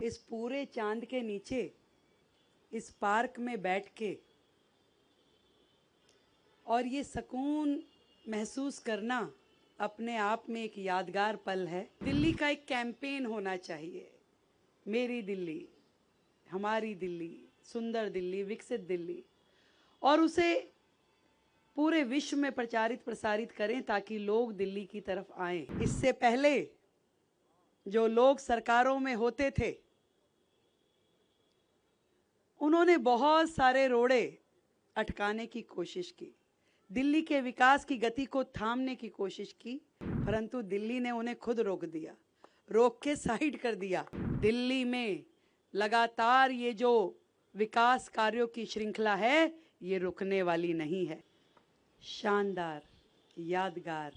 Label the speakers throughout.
Speaker 1: इस पूरे चांद के नीचे इस पार्क में बैठ के और ये सुकून महसूस करना अपने आप में एक यादगार पल है। दिल्ली का एक कैंपेन होना चाहिए, मेरी दिल्ली, हमारी दिल्ली, सुंदर दिल्ली, विकसित दिल्ली, और उसे पूरे विश्व में प्रचारित प्रसारित करें ताकि लोग दिल्ली की तरफ आएं। इससे पहले जो लोग सरकारों में होते थे उन्होंने बहुत सारे रोड़े अटकाने की कोशिश की, दिल्ली के विकास की गति को थामने की कोशिश की, परंतु दिल्ली ने उन्हें खुद रोक दिया, रोक के साइड कर दिया। दिल्ली में लगातार ये जो विकास कार्यों की श्रृंखला है ये रुकने वाली नहीं है। शानदार, यादगार,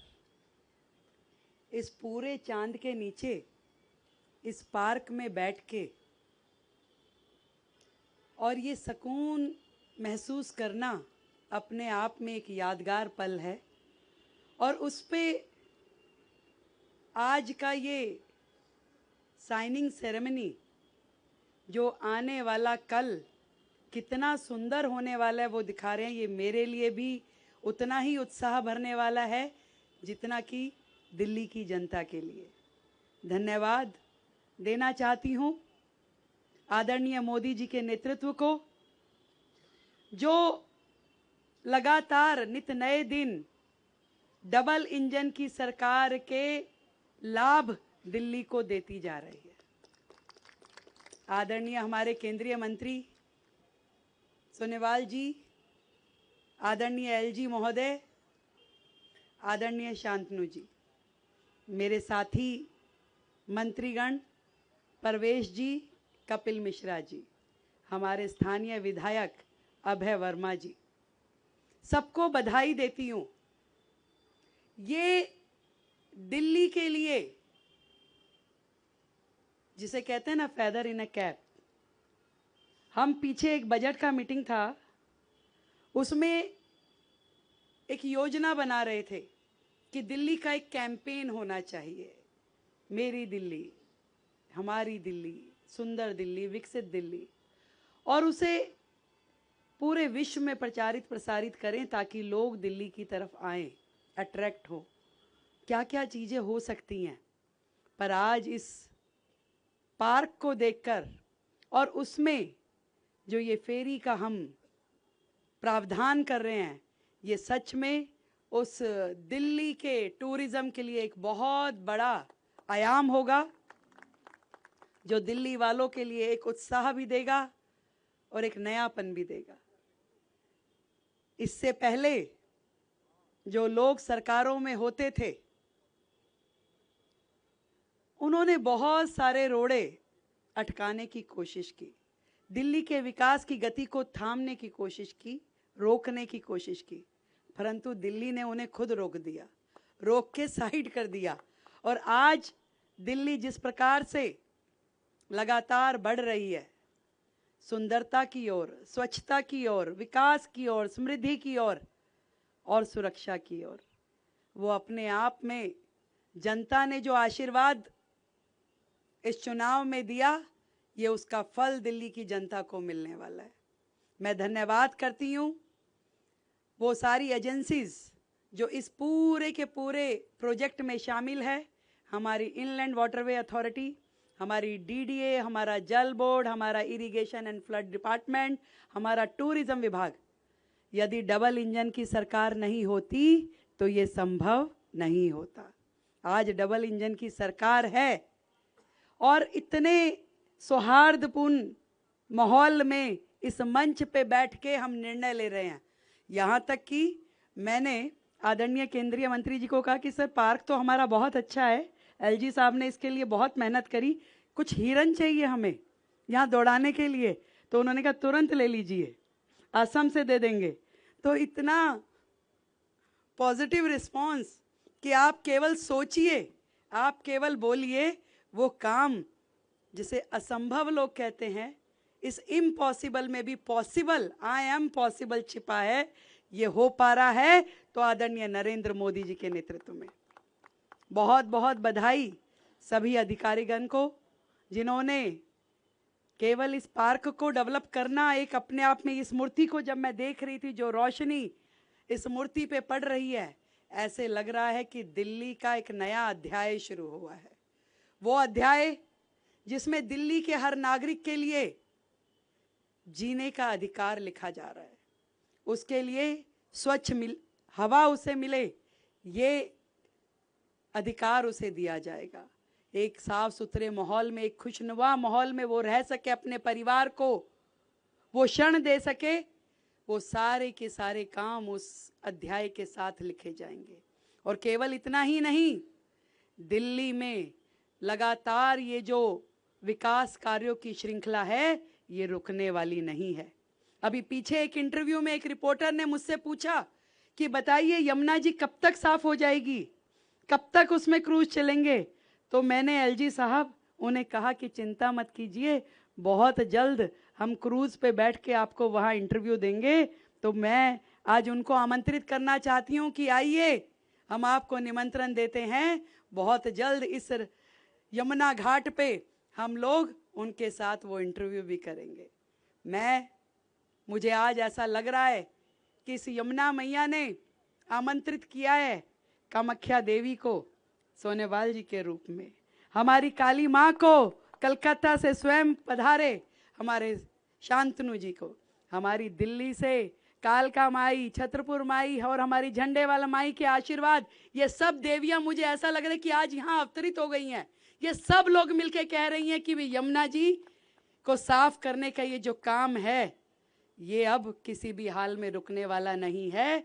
Speaker 1: इस पूरे चांद के नीचे इस पार्क में बैठ के और ये सुकून महसूस करना अपने आप में एक यादगार पल है। और उस पे आज का ये साइनिंग सेरेमनी जो आने वाला कल कितना सुंदर होने वाला है वो दिखा रहे हैं। ये मेरे लिए भी उतना ही उत्साह भरने वाला है जितना कि दिल्ली की जनता के लिए। धन्यवाद देना चाहती हूँ आदरणीय मोदी जी के नेतृत्व को, जो लगातार नित नए दिन डबल इंजन की सरकार के लाभ दिल्ली को देती जा रही है। आदरणीय हमारे केंद्रीय मंत्री सोनोवाल जी, आदरणीय एलजी महोदय, आदरणीय शांतनु जी, मेरे साथी मंत्रीगण परवेश जी, कपिल मिश्रा जी, हमारे स्थानीय विधायक अभय वर्मा जी, सबको बधाई देती हूँ। ये दिल्ली के लिए जिसे कहते हैं ना फेदर इन अ कैप, हम पीछे एक बजट का मीटिंग था, उसमें एक योजना बना रहे थे कि दिल्ली का एक कैंपेन होना चाहिए, मेरी दिल्ली, हमारी दिल्ली, सुंदर दिल्ली, विकसित दिल्ली, और उसे पूरे विश्व में प्रचारित प्रसारित करें ताकि लोग दिल्ली की तरफ आएं, अट्रैक्ट हो। क्या क्या चीज़ें हो सकती हैं, पर आज इस पार्क को देखकर और उसमें जो ये फेरी का हम प्रावधान कर रहे हैं, ये सच में उस दिल्ली के टूरिज्म के लिए एक बहुत बड़ा आयाम होगा, जो दिल्ली वालों के लिए एक उत्साह भी देगा और एक नयापन भी देगा। इससे पहले जो लोग सरकारों में होते थे उन्होंने बहुत सारे रोड़े अटकाने की कोशिश की, दिल्ली के विकास की गति को थामने की कोशिश की, रोकने की कोशिश की, परंतु दिल्ली ने उन्हें खुद रोक दिया, रोक के साइड कर दिया। और आज दिल्ली जिस प्रकार से लगातार बढ़ रही है, सुंदरता की ओर, स्वच्छता की ओर, विकास की ओर, समृद्धि की ओर और सुरक्षा की ओर, वो अपने आप में जनता ने जो आशीर्वाद इस चुनाव में दिया, ये उसका फल दिल्ली की जनता को मिलने वाला है। मैं धन्यवाद करती हूँ वो सारी एजेंसीज जो इस पूरे के पूरे प्रोजेक्ट में शामिल है, हमारी इनलैंड वाटरवे अथॉरिटी, हमारी डीडीए, हमारा जल बोर्ड, हमारा इरिगेशन एंड फ्लड डिपार्टमेंट, हमारा टूरिज्म विभाग। यदि डबल इंजन की सरकार नहीं होती तो ये संभव नहीं होता। आज डबल इंजन की सरकार है और इतने सौहार्दपूर्ण माहौल में इस मंच पे बैठ के हम निर्णय ले रहे हैं। यहाँ तक कि मैंने आदरणीय केंद्रीय मंत्री जी को कहा कि सर पार्क तो हमारा बहुत अच्छा है, एलजी साहब ने इसके लिए बहुत मेहनत करी, कुछ हिरन चाहिए हमें यहाँ दौड़ाने के लिए, तो उन्होंने कहा तुरंत ले लीजिए, असम से दे देंगे। तो इतना पॉजिटिव रिस्पांस कि आप केवल सोचिए, आप केवल बोलिए, वो काम जिसे असंभव लोग कहते हैं, इस इम्पॉसिबल में भी पॉसिबल, आई एम पॉसिबल छिपा है, ये हो पा रहा है तो आदरणीय नरेंद्र मोदी जी के नेतृत्व में। बहुत बहुत बधाई सभी अधिकारीगण को जिन्होंने केवल इस पार्क को डेवलप करना एक अपने आप में, इस मूर्ति को जब मैं देख रही थी, जो रोशनी इस मूर्ति पे पड़ रही है, ऐसे लग रहा है कि दिल्ली का एक नया अध्याय शुरू हुआ है। वो अध्याय जिसमें दिल्ली के हर नागरिक के लिए जीने का अधिकार लिखा जा रहा है, उसके लिए स्वच्छ हवा उसे मिले, ये अधिकार उसे दिया जाएगा। एक साफ सुथरे माहौल में, एक खुशनुमा माहौल में वो रह सके, अपने परिवार को वो क्षण दे सके, वो सारे के सारे काम उस अध्याय के साथ लिखे जाएंगे। और केवल इतना ही नहीं, दिल्ली में लगातार ये जो विकास कार्यों की श्रृंखला है, ये रुकने वाली नहीं है। अभी पीछे एक इंटरव्यू में एक रिपोर्टर ने मुझसे पूछा कि बताइए यमुना जी कब तक साफ हो जाएगी, कब तक उसमें क्रूज चलेंगे? तो मैंने एलजी साहब उन्हें कहा कि चिंता मत कीजिए, बहुत जल्द हम क्रूज पे बैठ के आपको वहाँ इंटरव्यू देंगे। तो मैं आज उनको आमंत्रित करना चाहती हूँ कि आइए, हम आपको निमंत्रण देते हैं, बहुत जल्द इस यमुना घाट पे हम लोग उनके साथ वो इंटरव्यू भी करेंगे। मुझे आज ऐसा लग रहा है कि इस यमुना मैया ने आमंत्रित किया है कामाख्या देवी को सोनेवाल जी के रूप में, हमारी काली माँ को कलकत्ता से स्वयं पधारे हमारे शांतनु जी को, हमारी दिल्ली से कालका माई, छतरपुर माई और हमारी झंडे वाला माई के आशीर्वाद, ये सब देवियां मुझे ऐसा लग रहा है कि आज यहाँ अवतरित हो गई हैं। ये सब लोग मिलके कह रही हैं कि वे यमुना जी को साफ करने का ये जो काम है, ये अब किसी भी हाल में रुकने वाला नहीं है।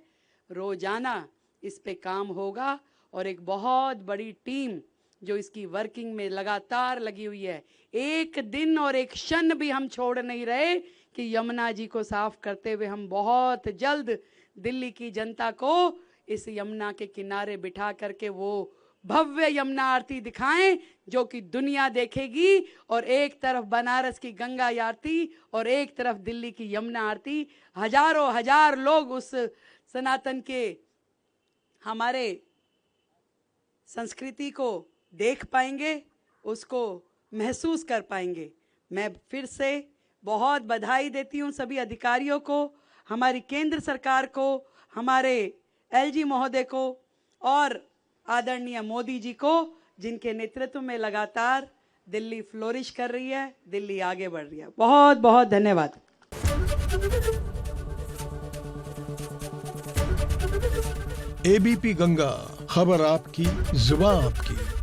Speaker 1: रोजाना इस पे काम होगा और एक बहुत बड़ी टीम जो इसकी वर्किंग में लगातार लगी हुई है। एक दिन और एक क्षण भी हम छोड़ नहीं रहे कि यमुना जी को साफ करते हुए हम बहुत जल्द दिल्ली की जनता को इस यमुना के किनारे बिठा करके वो भव्य यमुना आरती दिखाएं जो कि दुनिया देखेगी। और एक तरफ बनारस की गंगा आरती और एक तरफ दिल्ली की यमुना आरती, हजारों हजार लोग उस सनातन के हमारे संस्कृति को देख पाएंगे, उसको महसूस कर पाएंगे। मैं फिर से बहुत बधाई देती हूँ सभी अधिकारियों को, हमारी केंद्र सरकार को, हमारे एलजी महोदय को और आदरणीय मोदी जी को, जिनके नेतृत्व में लगातार दिल्ली फ्लोरिश कर रही है, दिल्ली आगे बढ़ रही है। बहुत बहुत धन्यवाद।
Speaker 2: एबीपी गंगा, खबर आपकी, जुबान आपकी।